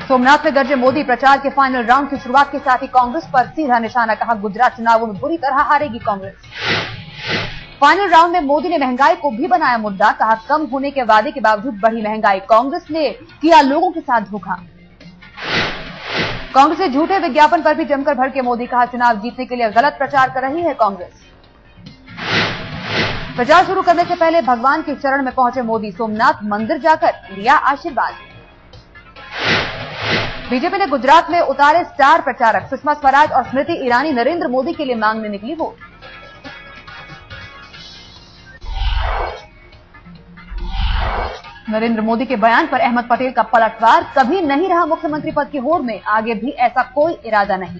सोमनाथ में गरजे मोदी। प्रचार के फाइनल राउंड की शुरुआत के साथ ही कांग्रेस पर सीधा निशाना। कहा, गुजरात चुनावों में बुरी तरह हारेगी कांग्रेस। फाइनल राउंड में मोदी ने महंगाई को भी बनाया मुद्दा। कहा, कम होने के वादे के बावजूद बढ़ी महंगाई। कांग्रेस ने किया लोगों के साथ धोखा। कांग्रेस के झूठे विज्ञापन पर भी जमकर भड़के मोदी। कहा, चुनाव जीतने के लिए गलत प्रचार कर रही है कांग्रेस। प्रचार शुरू करने से पहले भगवान के चरण में पहुंचे मोदी। सोमनाथ मंदिर जाकर लिया आशीर्वाद। बीजेपी ने गुजरात में उतारे स्टार प्रचारक। सुषमा स्वराज और स्मृति ईरानी नरेंद्र मोदी के लिए मांगने निकली वोट। नरेंद्र मोदी के बयान पर अहमद पटेल का पलटवार। कभी नहीं रहा मुख्यमंत्री पद की होड़ में, आगे भी ऐसा कोई इरादा नहीं।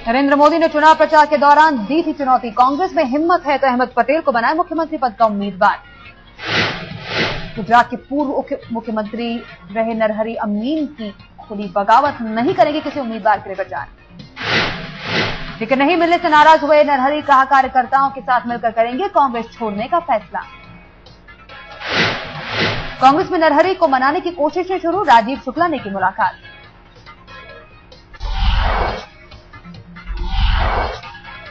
नरेंद्र मोदी ने चुनाव प्रचार के दौरान दी थी चुनौती। कांग्रेस में हिम्मत है तो अहमद पटेल को बनाए मुख्यमंत्री पद का उम्मीदवार। गुजरात के पूर्व मुख्यमंत्री रहे नरहरी अमीन की खुली बगावत। नहीं करेंगे किसी उम्मीदवार के लिए प्रचार। टिकट नहीं मिलने से नाराज हुए नरहरी। कहा, कार्यकर्ताओं के साथ मिलकर करेंगे कांग्रेस छोड़ने का फैसला। कांग्रेस में नरहरी को मनाने की कोशिशें शुरू। राजीव शुक्ला ने की मुलाकात।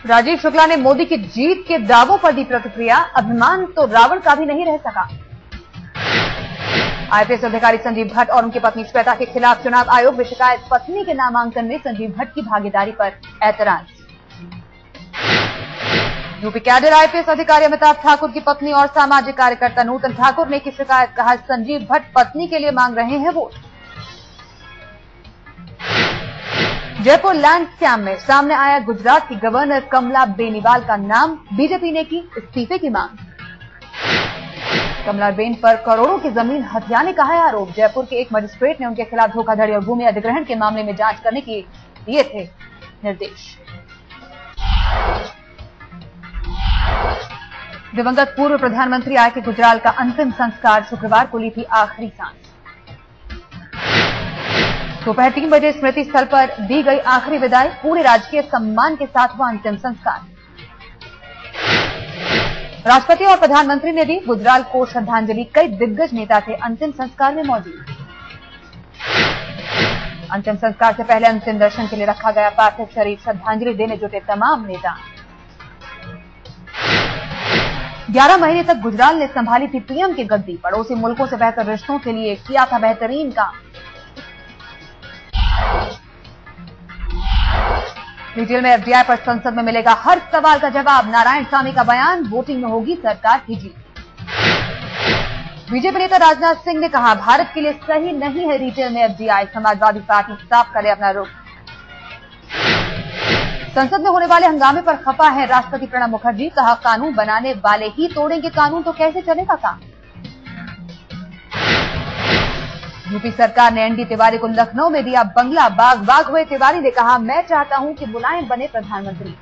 राजीव शुक्ला ने मोदी की जीत के दावों पर दी प्रतिक्रिया। अभिमान तो रावण का भी नहीं रह सका। आईपीएस अधिकारी संजीव भट्ट और उनकी पत्नी श्वेता के खिलाफ चुनाव आयोग में शिकायत। पत्नी के नामांकन में संजीव भट्ट की भागीदारी पर ऐतराज। यूपी कैडर आईपीएस अधिकारी अमिताभ ठाकुर की पत्नी और सामाजिक कार्यकर्ता नूतन ठाकुर ने की शिकायत। कहा, संजीव भट्ट पत्नी के लिए मांग रहे हैं वोट। जयपुर लैंड स्कैम में सामने आया गुजरात की गवर्नर कमला बेनीवाल का नाम। बीजेपी ने की इस्तीफे की मांग। कमला बेन पर करोड़ों की जमीन हथियाने का है आरोप। जयपुर के एक मजिस्ट्रेट ने उनके खिलाफ धोखाधड़ी और भूमि अधिग्रहण के मामले में जांच करने के दिए थे निर्देश। दिवंगत पूर्व प्रधानमंत्री आर.के. गुजराल का अंतिम संस्कार। शुक्रवार को ली थी आखिरी सांस। दोपहर 3 बजे स्मृति स्थल पर दी गई आखिरी विदाई। पूरे राजकीय सम्मान के साथ हुआ अंतिम संस्कार। राष्ट्रपति और प्रधानमंत्री ने दी गुजराल को श्रद्धांजलि। कई दिग्गज नेता थे अंतिम संस्कार में मौजूद। अंतिम संस्कार से पहले अंतिम दर्शन के लिए रखा गया पार्थिव शरीर। श्रद्धांजलि देने जुटे तमाम नेता। 11 महीने तक गुजराल ने संभाली थी पीएम की गद्दी। पड़ोसी मुल्कों से बेहतर रिश्तों के लिए किया था बेहतरीन काम। डिटेल में एफडीआई पर संसद में मिलेगा हर सवाल का जवाब। नारायण स्वामी का बयान, वोटिंग में होगी सरकार की जीत। बीजेपी नेता राजनाथ सिंह ने कहा, भारत के लिए सही नहीं है रिटेल में एफडीआई। समाजवादी पार्टी साफ करे अपना रुख। संसद में होने वाले हंगामे पर खफा है राष्ट्रपति प्रणब मुखर्जी। कहा, कानून बनाने वाले ही तोड़ेंगे कानून तो कैसे चलेगा काम। यूपी सरकार ने एनडी तिवारी को लखनऊ में दिया बंगला। बाग बाग हुए तिवारी ने कहा, मैं चाहता हूं कि मुलायम बने प्रधानमंत्री।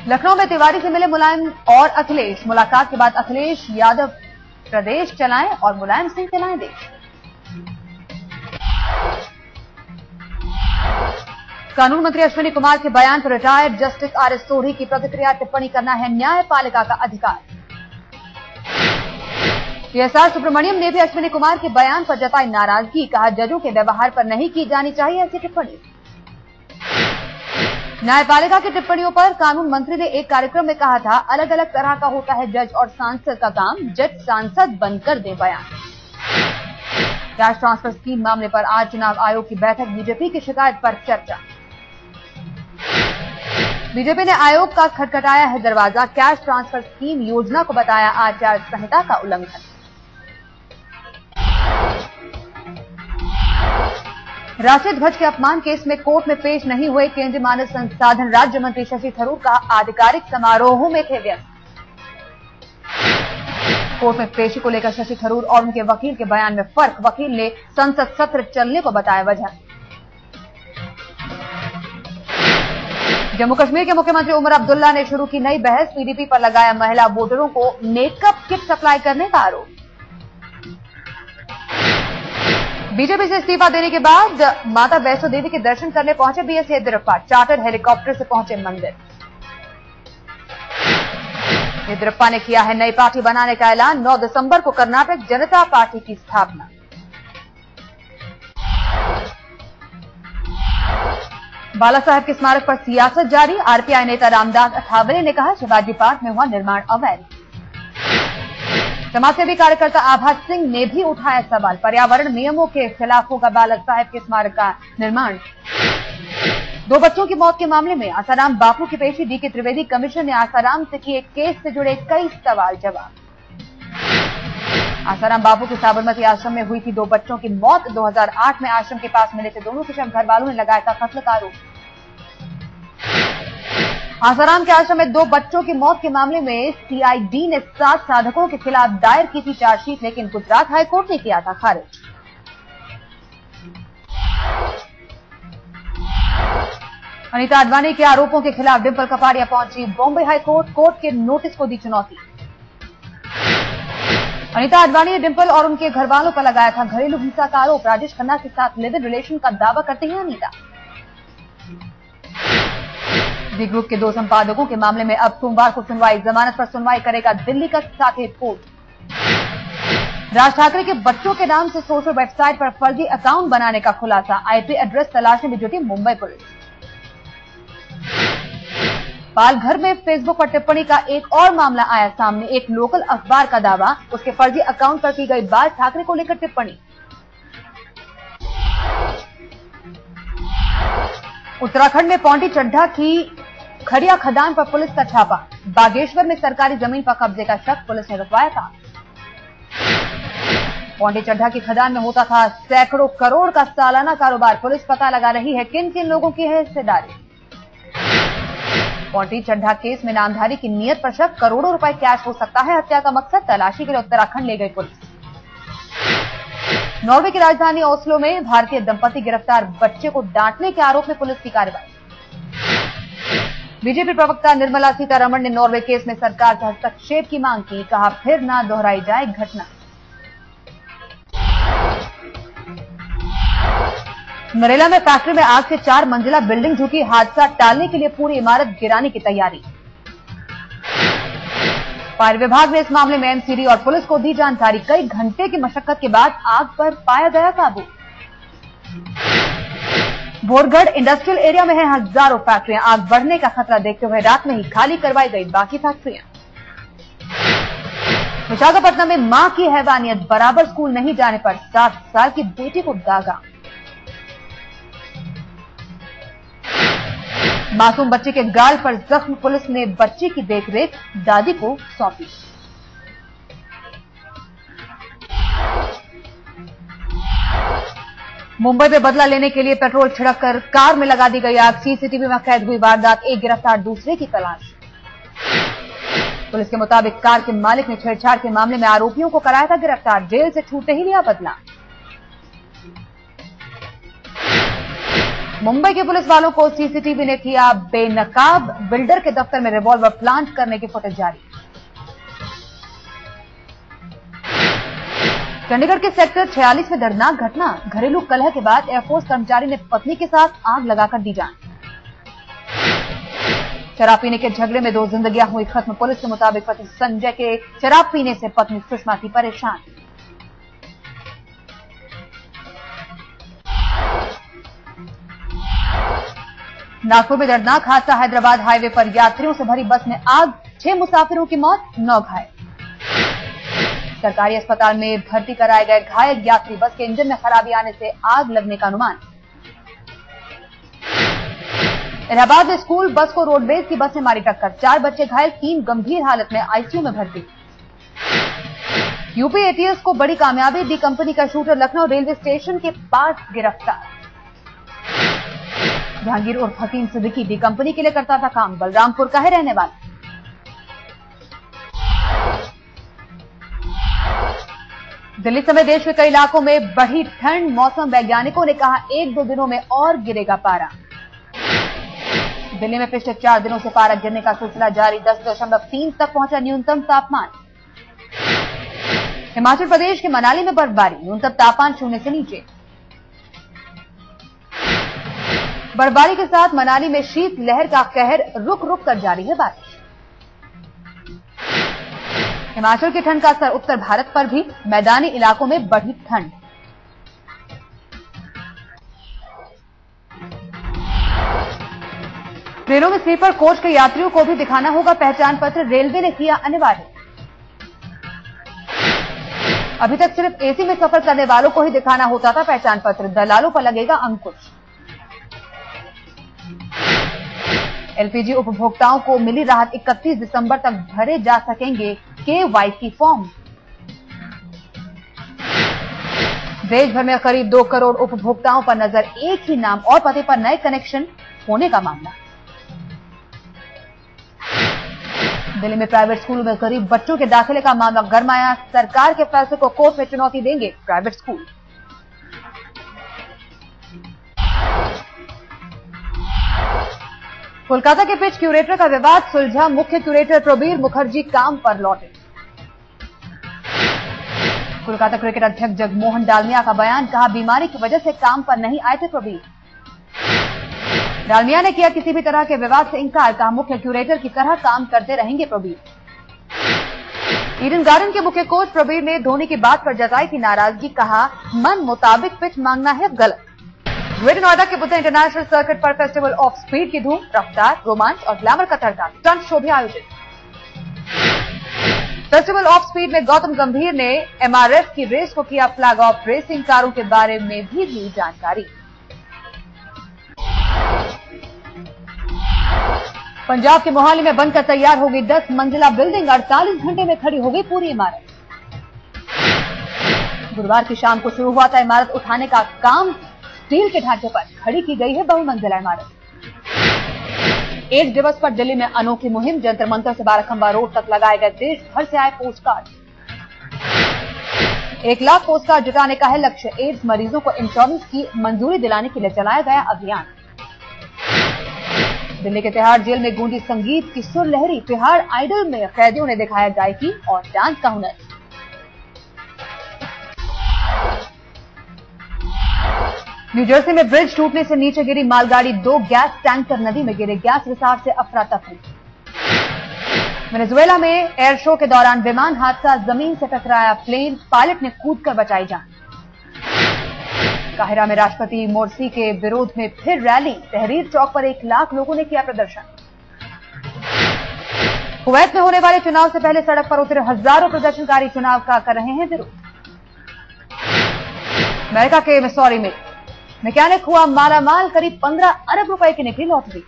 लखनऊ में तिवारी से मिले मुलायम और अखिलेश। मुलाकात के बाद अखिलेश यादव प्रदेश चलाएं और मुलायम सिंह चलाएं देश। कानून मंत्री अश्विनी कुमार के बयान पर रिटायर्ड जस्टिस आर.एस. सोढ़ी की प्रतिक्रिया। टिप्पणी करना है न्यायपालिका का अधिकार। पीएसआर सुब्रमण्यम ने भी अश्विनी कुमार के बयान पर जताई नाराजगी। कहा, जजों के व्यवहार पर नहीं की जानी चाहिए ऐसी टिप्पणी। न्यायपालिका की टिप्पणियों पर कानून मंत्री ने एक कार्यक्रम में कहा था, अलग अलग तरह का होता है जज और सांसद का काम। जज सांसद बनकर दे बयान। कैश ट्रांसफर स्कीम मामले पर आज चुनाव आयोग की बैठक। बीजेपी की शिकायत पर चर्चा। बीजेपी ने आयोग का खटखटाया है दरवाजा। कैश ट्रांसफर स्कीम योजना को बताया आचार संहिता का उल्लंघन। राष्ट्रीय ध्वज के अपमान केस में कोर्ट में पेश नहीं हुए केंद्रीय मानव संसाधन राज्य मंत्री शशि थरूर का आधिकारिक समारोहों में थे व्यस्त। कोर्ट में पेशी को लेकर शशि थरूर और उनके वकील के बयान में फर्क। वकील ने संसद सत्र चलने को बताया वजह। जम्मू कश्मीर के मुख्यमंत्री उमर अब्दुल्ला ने शुरू की नई बहस। पीडीपी पर लगाया महिला वोटरों को मेकअप किट सप्लाई करने का आरोप। बीजेपी से इस्तीफा देने के बाद माता वैष्णो देवी के दर्शन करने पहुंचे बीएस येदियुरप्पा। चार्टर हेलीकॉप्टर से पहुंचे मंदिर। येदियुरप्पा ने किया है नई पार्टी बनाने का ऐलान। 9 दिसंबर को कर्नाटक जनता पार्टी की स्थापना। बाला साहेब के स्मारक पर सियासत जारी। आरपीआई नेता रामदास अठावले ने कहा शिवाजी पार्क में हुआ निर्माण अवैध। समाजसेवी कार्यकर्ता आभा सिंह ने भी उठाया सवाल। पर्यावरण नियमों के खिलाफ होगा बाला साहेब के स्मारक का निर्माण। 2 बच्चों की मौत के मामले में आसाराम बापू की पेशी। डीके त्रिवेदी कमीशन ने आसाराम से किए केस से जुड़े कई सवाल जवाब। आसाराम बापू के साबरमती आश्रम में हुई थी 2 बच्चों की मौत। 2008 में आश्रम के पास मिले थे दोनों के शव। घर वालों ने लगाया था कत्ल का आरोप। आसाराम के आश्रम में 2 बच्चों की मौत के मामले में सीआईडी ने 7 साधकों के खिलाफ दायर की थी चार्जशीट, लेकिन गुजरात हाईकोर्ट ने किया था खारिज। अनीता अडवाणी के आरोपों के खिलाफ डिंपल कपाड़िया पहुंची बॉम्बे हाईकोर्ट। कोर्ट के नोटिस को दी चुनौती। अनीता अडवाणी ने डिंपल और उनके घर वालों पर लगाया था घरेलू हिंसा का आरोप। राजेश खन्ना के साथ लिव इन रिलेशन का दावा करते हैं अनीता। जी ग्रुप के 2 संपादकों के मामले में अब सोमवार को सुनवाई। जमानत पर सुनवाई करेगा दिल्ली का साकेत कोर्ट। राज ठाकरे के बच्चों के नाम से सोशल वेबसाइट पर फर्जी अकाउंट बनाने का खुलासा। आईपी एड्रेस तलाशने में जुटी मुंबई पुलिस। पालघर में फेसबुक पर टिप्पणी का एक और मामला आया सामने। एक लोकल अखबार का दावा, उसके फर्जी अकाउंट पर की गई बात ठाकरे को लेकर टिप्पणी। उत्तराखंड में पौंडी चड्ढा की खड़िया खदान पर पुलिस का छापा। बागेश्वर में सरकारी जमीन पर कब्जे का शक, पुलिस ने रुकवाया था। पौंडी चड्ढा की खदान में होता था सैकड़ों करोड़ का सालाना कारोबार। पुलिस पता लगा रही है किन किन लोगों की है हिस्सेदारी। पौंडी चड्ढा केस में नामधारी की नीयत पर शक। करोड़ों रुपए कैश हो सकता है हत्या का मकसद। तलाशी के लिए उत्तराखंड ले गई पुलिस। नॉर्वे की राजधानी ओस्लो में भारतीय दंपति गिरफ्तार। बच्चे को डांटने के आरोप में पुलिस की कार्रवाई। बीजेपी प्रवक्ता निर्मला सीतारमण ने नॉर्वे केस में सरकार से हस्तक्षेप की मांग की। कहा फिर ना दोहराई जाए घटना। नरेला में फैक्ट्री में आग से 4 मंजिला बिल्डिंग झुकी। हादसा टालने के लिए पूरी इमारत गिराने की तैयारी। फायर विभाग ने इस मामले में एमसीडी और पुलिस को दी जानकारी। कई घंटे की मशक्कत के बाद आग पर पाया गया काबू। भोरगढ़ इंडस्ट्रियल एरिया में है हजारों फैक्ट्रियां। आग बढ़ने का खतरा देखते हुए रात में ही खाली करवाई गई बाकी फैक्ट्रियां। विशाखापट्टनम में मां की हैवानियत। बराबर स्कूल नहीं जाने पर 7 साल की बेटी को दागा। मासूम बच्चे के गाल पर जख्म। पुलिस ने बच्चे की देखरेख दादी को सौंपी। मुंबई में बदला लेने के लिए पेट्रोल छिड़ककर कार में लगा दी गई आग। सीसीटीवी में कैद हुई वारदात। एक गिरफ्तार, दूसरे की तलाश। पुलिस के मुताबिक कार के मालिक ने छेड़छाड़ के मामले में आरोपियों को कराया था गिरफ्तार। जेल से छूटते ही लिया बदला। मुंबई के पुलिस वालों को सीसीटीवी ने किया बेनकाब। बिल्डर के दफ्तर में रिवॉल्वर प्लांट करने की फुटेज जारी। चंडीगढ़ के सेक्टर 46 में दर्दनाक घटना। घरेलू कलह के बाद एयरफोर्स कर्मचारी ने पत्नी के साथ आग लगाकर दी जान। शराब पीने के झगड़े में 2 जिंदगियां हुई खत्म। पुलिस के मुताबिक पति संजय के शराब पीने से पत्नी सुषमा थी परेशान। नागपुर में दर्दनाक हादसा। हैदराबाद हाईवे पर यात्रियों से भरी बस में आग। 6 मुसाफिरों की मौत, 9 घायल। सरकारी अस्पताल में भर्ती कराए गए घायल यात्री। बस के इंजन में खराबी आने से आग लगने का अनुमान। इलाहाबाद में स्कूल बस को रोडवेज की बस ने मारी टक्कर। 4 बच्चे घायल, 3 गंभीर हालत में आईसीयू में भर्ती। यूपी एटीएस को बड़ी कामयाबी। डी कंपनी का शूटर लखनऊ रेलवे स्टेशन के पास गिरफ्तार। जहांगीर उर्फ हकीम सिद्दीकी डी कंपनी के लिए करता था काम। बलरामपुर का है रहने वाला। दिल्ली समेत देश के कई इलाकों में बढ़ी ठंड। मौसम वैज्ञानिकों ने कहा 1-2 दिनों में और गिरेगा पारा। दिल्ली में पिछले 4 दिनों से पारा गिरने का सिलसिला जारी। 10.3 तक पहुंचा न्यूनतम तापमान। हिमाचल प्रदेश के मनाली में बर्फबारी। न्यूनतम तापमान 0 से नीचे। बर्फबारी के साथ मनाली में शीत लहर का कहर। रुक रुक कर जारी है बारिश। हिमाचल की ठंड का असर उत्तर भारत पर भी, मैदानी इलाकों में बढ़ी ठंड। ट्रेनों में स्लीपर कोच के यात्रियों को भी दिखाना होगा पहचान पत्र, रेलवे ने किया अनिवार्य। अभी तक सिर्फ एसी में सफर करने वालों को ही दिखाना होता था पहचान पत्र, दलालों पर लगेगा अंकुश। एलपीजी उपभोक्ताओं को मिली राहत, 31 दिसंबर तक भरे जा सकेंगे केवाईसी फॉर्म। देश भर में करीब 2 करोड़ उपभोक्ताओं पर नजर, एक ही नाम और पते पर नए कनेक्शन होने का मामला। दिल्ली में प्राइवेट स्कूलों में गरीब बच्चों के दाखिले का मामला गरमाया, सरकार के फैसले को कोर्ट में चुनौती देंगे प्राइवेट स्कूल। कोलकाता के पिच क्यूरेटर का विवाद सुलझा, मुख्य क्यूरेटर प्रबीर मुखर्जी काम पर लौटे। कोलकाता क्रिकेट अध्यक्ष जगमोहन डालमिया का बयान, कहा बीमारी की वजह से काम पर नहीं आए थे प्रबीर। डालमिया ने किया किसी भी तरह के विवाद से इंकार, कहा मुख्य क्यूरेटर की तरह काम करते रहेंगे प्रबीर। ईडन गार्डन के मुख्य कोच प्रबीर ने धोनी की बात पर जताई थी नाराजगी, कहा मन मुताबिक पिच मांगना है गलत। ग्रेटर नोएडा के बुद्धा इंटरनेशनल सर्किट पर फेस्टिवल ऑफ स्पीड की धूम, रफ्तार, रोमांच और ग्लैमर का तड़का, स्टंट शो भी आयोजित। फेस्टिवल ऑफ स्पीड में गौतम गंभीर ने एमआरएफ की रेस को किया फ्लैग ऑफ, रेसिंग कारों के बारे में भी दी जानकारी। पंजाब के मोहाली में बनकर तैयार होगी 10 मंजिला बिल्डिंग, 48 घंटे में खड़ी होगी पूरी इमारत। गुरुवार की शाम को शुरू हुआ था इमारत उठाने का काम, स्टील के ढांचे पर खड़ी की गई है बहुमंजिला इमारत। एड्स दिवस पर दिल्ली में अनोखी मुहिम, जंतर मंतर से बाराखंबा रोड तक लगाए गए देश भर से आए post card. 1 lakh post card जुटाने का है लक्ष्य, एड्स मरीजों को इंश्योरेंस की मंजूरी दिलाने के लिए चलाया गया अभियान। दिल्ली के तिहाड़ जेल में गूंजी संगीत की सुर लहरी, तिहाड़ आइडल में कैदियों ने दिखाया गायकी और डांस का हुनर। न्यू जर्सी में ब्रिज टूटने से नीचे गिरी मालगाड़ी, 2 गैस टैंकर नदी में गिरे, गैस रिसाव से अफरा तफरी। वेनेजुएला में एयर शो के दौरान विमान हादसा, जमीन से टकराया प्लेन, पायलट ने कूदकर बचाई जान। काहिरा में राष्ट्रपति मोर्सी के विरोध में फिर रैली, तहरीर चौक पर 1 लाख लोगों ने किया प्रदर्शन। कुवैत में होने वाले चुनाव से पहले सड़क पर उतरे हजारों प्रदर्शनकारी चुनाव का कर रहे हैं विरोध। अमेरिका के मिसौरी में मैकेनिक हुआ मालामाल, करीब 15 अरब रुपए की निकली लॉटरी।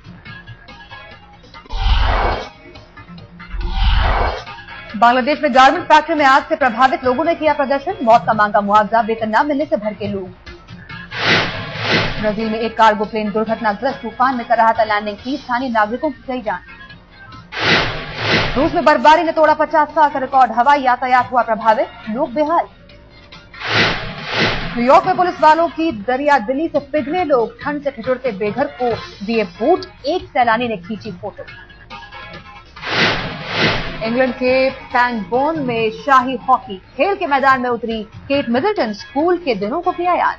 बांग्लादेश में गारमेंट फैक्ट्री में आग से प्रभावित लोगों ने किया प्रदर्शन, मौत का मांगा मुआवजा, वेतन न मिलने से भड़के लोग। ब्राजील में एक कार्गो प्लेन दुर्घटनाग्रस्त, तूफान में कर रहा था लैंडिंग, 30 स्थानीय नागरिकों की गई जान। रूस में बर्फबारी ने तोड़ा 50 साल का रिकॉर्ड, हवाई यातायात हुआ प्रभावित, लोग बेहाल। न्यूयॉर्क में पुलिस वालों की दरिया दिली से पिघले लोग, ठंड से ठिठुरते बेघर को दिए बूट, एक सैलानी ने खींची फोटो। इंग्लैंड के पैंगबोर्न में शाही हॉकी, खेल के मैदान में उतरी केट मिडलटन, स्कूल के दिनों को किया याद।